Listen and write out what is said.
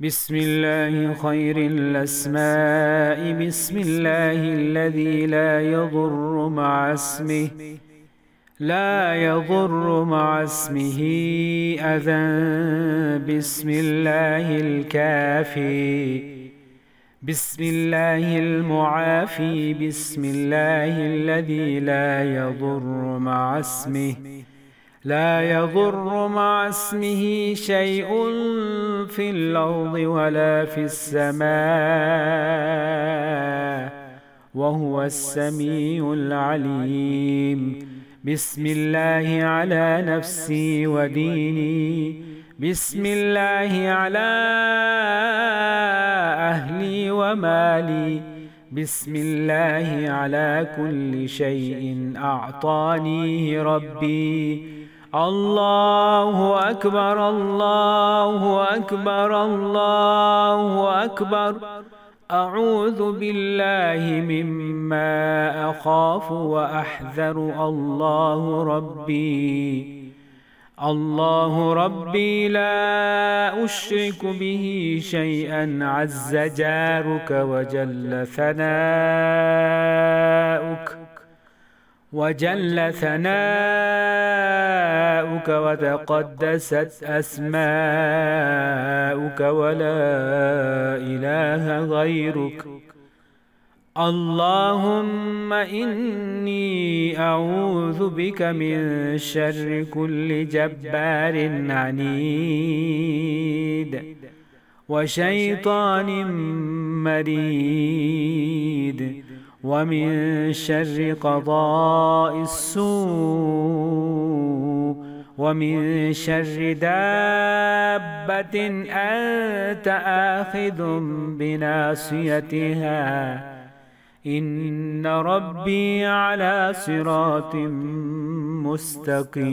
بسم الله خير الأسماء، بسم الله الذي لا يضر مع اسمه أذى، بسم الله الكافي، بسم الله المعافي، بسم الله الذي لا يضر مع اسمه شيء في الأرض ولا في السماء، وهو السميع العليم. بسم الله على نفسي وديني، بسم الله على أهلي ومالي، بسم الله على كل شيء أعطانيه ربي. الله أكبر، الله أكبر، الله أكبر. أعوذ بالله مما أخاف وأحذر. الله ربي لا أشرك به شيئا، عز جارك وجل ثناؤك وتقدست أسماؤك، ولا إله غيرك. اللهم إني أعوذ بك من شر كل جبار عنيد وشيطان مريد، ومن شر قضاء السوء، ومن شر دابة أنت آخذ بناصيتها، إن ربي على صراط مستقيم.